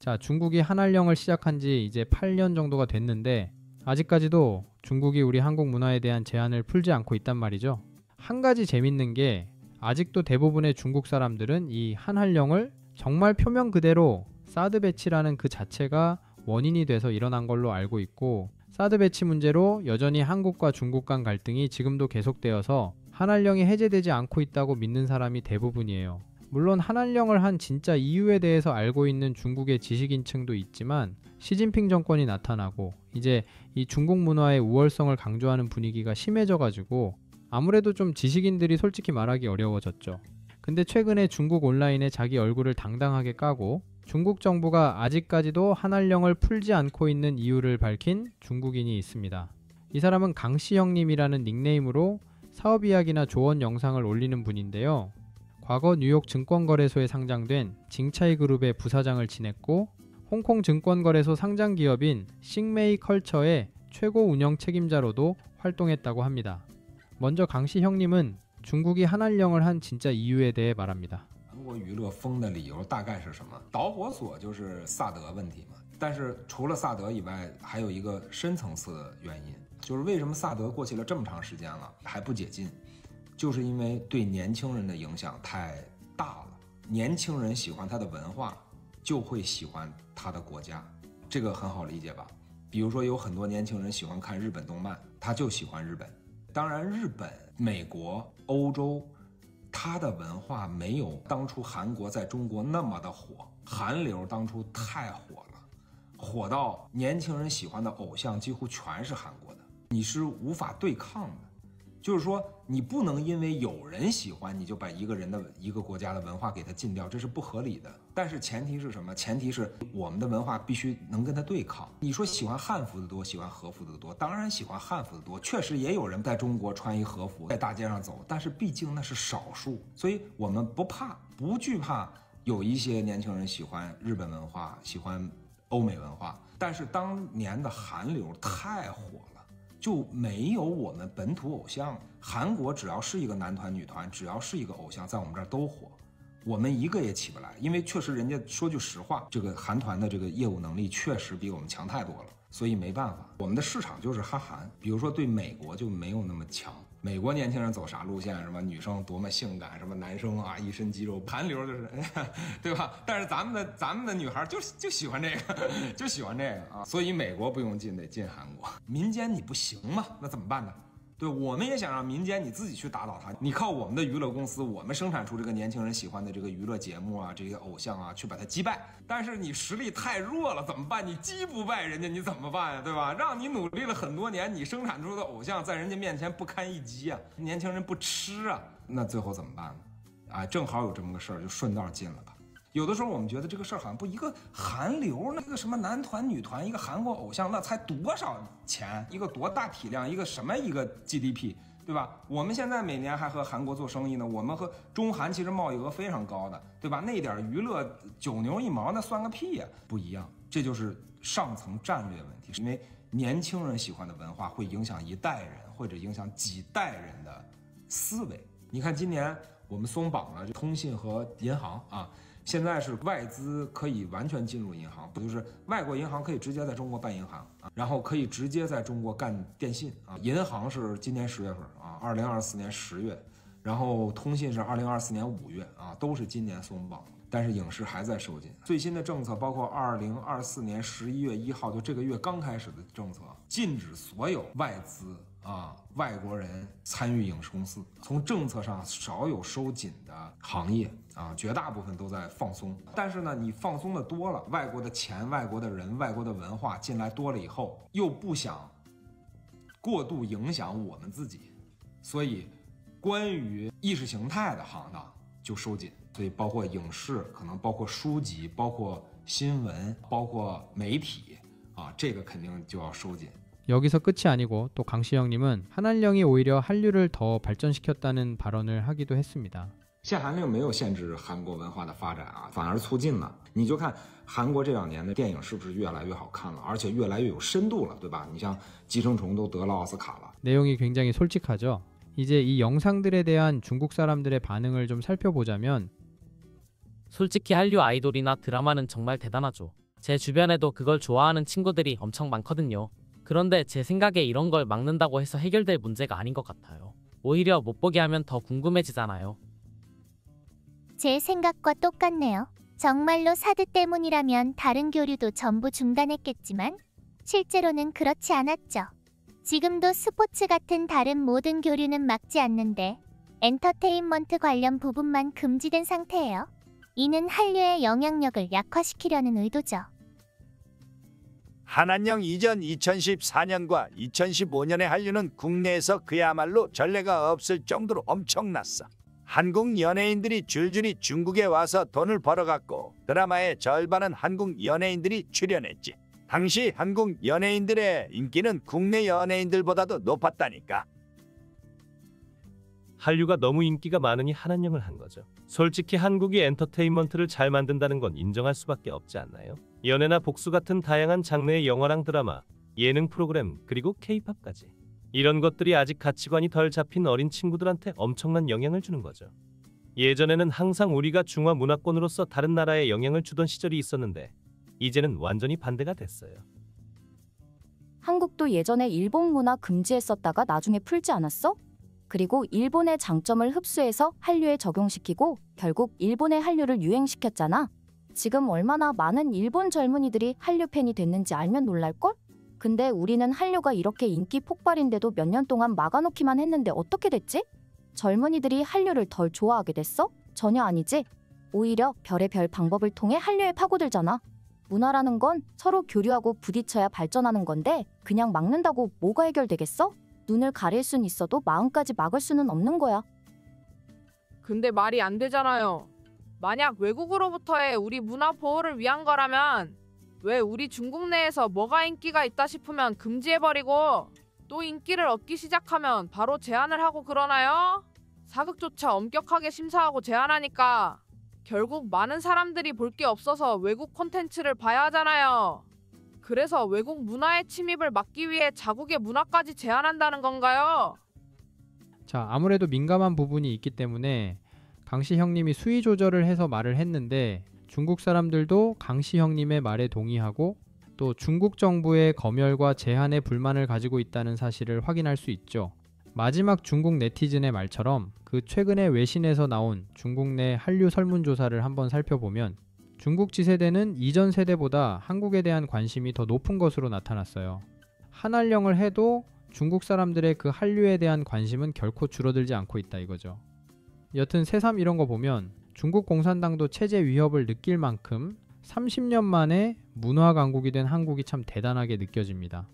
자, 중국이 한알령을 시작한 지 이제 8년 정도가 됐는데 아직까지도 중국이 우리 한국 문화에 대한 제한을 풀지 않고 있단 말이죠. 한 가지 재밌는 게 아직도 대부분의 중국 사람들은 이 한알령을 정말 표면 그대로 사드 배치라는 그 자체가 원인이 돼서 일어난 걸로 알고 있고, 사드 배치 문제로 여전히 한국과 중국 간 갈등이 지금도 계속되어서 한알령이 해제되지 않고 있다고 믿는 사람이 대부분이에요. 물론 한알령을 한 진짜 이유에 대해서 알고 있는 중국의 지식인층도 있지만 시진핑 정권이 나타나고 이제 이 중국 문화의 우월성을 강조하는 분위기가 심해져가지고 아무래도 좀 지식인들이 솔직히 말하기 어려워졌죠. 근데 최근에 중국 온라인에 자기 얼굴을 당당하게 까고 중국 정부가 아직까지도 한알령을 풀지 않고 있는 이유를 밝힌 중국인이 있습니다. 이 사람은 강시형님이라는 닉네임으로 사업 이야기나 조언 영상을 올리는 분인데요. 과거 뉴욕 증권거래소에 상장된 징차이 그룹의 부사장을 지냈고 홍콩 증권거래소 상장 기업인 싱메이 컬처의 최고 운영 책임자로도 활동했다고 합니다. 먼저 강시 형님은 중국이 한알령을 한 진짜 이유에 대해 말합니다. 韩国娱乐风的理由大概是什么？导火索就是萨德问题嘛。但是除了萨德以外，还有一个深层次的原因，就是为什么萨德过去了这么长时间了还不解禁，就是因为对年轻人的影响太大了。年轻人喜欢他的文化，就会喜欢他的国家，这个很好理解吧？比如说有很多年轻人喜欢看日本动漫，他就喜欢日本。当然，日本、美国、欧洲。 它的文化没有当初韩国在中国那么的火，韩流当初太火了，火到年轻人喜欢的偶像几乎全是韩国的，你是无法对抗的。就是说，你不能因为有人喜欢，你就把一个人的一个国家的文化给它禁掉，这是不合理的。但是前提是什么？前提是我们的文化必须能跟它对抗。你说喜欢汉服的多，喜欢和服的多，当然喜欢汉服的多，确实也有人在中国穿一和服在大街上走，但是毕竟那是少数，所以我们不怕，不惧怕有一些年轻人喜欢日本文化，喜欢欧美文化，但是当年的韩流太火了。 就没有我们本土偶像。韩国只要是一个男团、女团，只要是一个偶像，在我们这儿都火，我们一个也起不来。因为确实，人家说句实话，这个韩团的这个业务能力确实比我们强太多了，所以没办法，我们的市场就是哈韩。比如说对美国就没有那么强。 美国年轻人走啥路线？什么女生多么性感，什么男生啊一身肌肉，韩流就是，对吧？但是咱们的女孩就喜欢这个，就喜欢这个啊。所以美国不用禁，得禁韩国。民间你不行吗？那怎么办呢？对，我们也想让民间你自己去打倒它。你靠我们的娱乐公司，我们生产出这个年轻人喜欢的这个娱乐节目啊，这些偶像啊，去把它击败。但是你实力太弱了，怎么办？你击不败人家，你怎么办呀？对吧？让你努力了很多年，你生产出的偶像在人家面前不堪一击啊，年轻人不吃啊，那最后怎么办呢？啊，正好有这么个事儿，就顺道进了吧。 有的时候我们觉得这个事儿好像不，一个韩流，那个什么男团、女团，一个韩国偶像，那才多少钱？一个多大体量？一个什么一个 GDP， 对吧？我们现在每年还和韩国做生意呢，我们和中韩其实贸易额非常高的，对吧？那点娱乐九牛一毛，那算个屁呀！不一样，这就是上层战略问题，因为年轻人喜欢的文化会影响一代人或者影响几代人的思维。你看今年我们松绑了通信和银行啊。 现在是外资可以完全进入银行，不就是外国银行可以直接在中国办银行啊，然后可以直接在中国干电信啊。银行是今年10月份啊，2024年10月，然后通信是2024年5月啊，都是今年松绑。但是影视还在收紧。最新的政策包括2024年11月1号，就这个月刚开始的政策，禁止所有外资。 外国人参与影视公司，从政策上少有收紧的行业啊，绝大部分都在放松。但是呢，你放松的多了，外国的钱、外国的人、外国的文化进来多了以后，又不想过度影响我们自己，所以关于意识形态的行当就收紧。所以包括影视，可能包括书籍，包括新闻，包括媒体啊，这个肯定就要收紧。 여기서 끝이 아니고 또 강시영님은 한알령이 오히려 한류를 더 발전시켰다는 발언을 하기도 했습니다. 限韩令没有限制韩国文化的发展啊，反而促进了。你就看韩国这2年的电影是不是越来越好看了，而且越来越有深度了，对吧？你像《寄生虫》都得了奥斯卡了。 내용이 굉장히 솔직하죠. 이제 이 영상들에 대한 중국 사람들의 반응을 좀 살펴보자면 솔직히 한류 아이돌이나 드라마는 정말 대단하죠. 제 주변에도 그걸 좋아하는 친구들이 엄청 많거든요. 그런데 제 생각에 이런 걸 막는다고 해서 해결될 문제가 아닌 것 같아요. 오히려 못 보게 하면 더 궁금해지잖아요. 제 생각과 똑같네요. 정말로 사드 때문이라면 다른 교류도 전부 중단했겠지만 실제로는 그렇지 않았죠. 지금도 스포츠 같은 다른 모든 교류는 막지 않는데 엔터테인먼트 관련 부분만 금지된 상태예요. 이는 한류의 영향력을 약화시키려는 의도죠. 한한령 이전 2014년과 2015년의 한류는 국내에서 그야말로 전례가 없을 정도로 엄청났어. 한국 연예인들이 줄줄이 중국에 와서 돈을 벌어갔고 드라마의 절반은 한국 연예인들이 출연했지. 당시 한국 연예인들의 인기는 국내 연예인들보다도 높았다니까. 한류가 너무 인기가 많으니 한한령을 한 거죠. 솔직히 한국이 엔터테인먼트를 잘 만든다는 건 인정할 수밖에 없지 않나요? 연애나 복수 같은 다양한 장르의 영화랑 드라마, 예능 프로그램, 그리고 케이팝까지. 이런 것들이 아직 가치관이 덜 잡힌 어린 친구들한테 엄청난 영향을 주는 거죠. 예전에는 항상 우리가 중화 문화권으로서 다른 나라에 영향을 주던 시절이 있었는데 이제는 완전히 반대가 됐어요. 한국도 예전에 일본 문화 금지했었다가 나중에 풀지 않았어? 그리고 일본의 장점을 흡수해서 한류에 적용시키고 결국 일본의 한류를 유행시켰잖아. 지금 얼마나 많은 일본 젊은이들이 한류 팬이 됐는지 알면 놀랄걸? 근데 우리는 한류가 이렇게 인기 폭발인데도 몇 년 동안 막아놓기만 했는데 어떻게 됐지? 젊은이들이 한류를 덜 좋아하게 됐어? 전혀 아니지. 오히려 별의별 방법을 통해 한류에 파고들잖아. 문화라는 건 서로 교류하고 부딪혀야 발전하는 건데 그냥 막는다고 뭐가 해결되겠어? 눈을 가릴 순 있어도 마음까지 막을 수는 없는 거야. 근데 말이 안 되잖아요. 만약 외국으로부터의 우리 문화 보호를 위한 거라면 왜 우리 중국 내에서 뭐가 인기가 있다 싶으면 금지해버리고 또 인기를 얻기 시작하면 바로 제한을 하고 그러나요? 사극조차 엄격하게 심사하고 제한하니까 결국 많은 사람들이 볼 게 없어서 외국 콘텐츠를 봐야 하잖아요. 그래서 외국 문화의 침입을 막기 위해 자국의 문화까지 제한한다는 건가요? 자, 아무래도 민감한 부분이 있기 때문에 강씨 형님이 수위 조절을 해서 말을 했는데 중국 사람들도 강씨 형님의 말에 동의하고 또 중국 정부의 검열과 제한에 불만을 가지고 있다는 사실을 확인할 수 있죠. 마지막 중국 네티즌의 말처럼 그 최근에 외신에서 나온 중국 내 한류 설문조사를 한번 살펴보면 중국 지세대는 이전 세대보다 한국에 대한 관심이 더 높은 것으로 나타났어요. 한한령을 해도 중국 사람들의 그 한류에 대한 관심은 결코 줄어들지 않고 있다 이거죠. 여튼 새삼 이런 거 보면 중국 공산당도 체제 위협을 느낄 만큼 30년 만에 문화 강국이 된 한국이 참 대단하게 느껴집니다.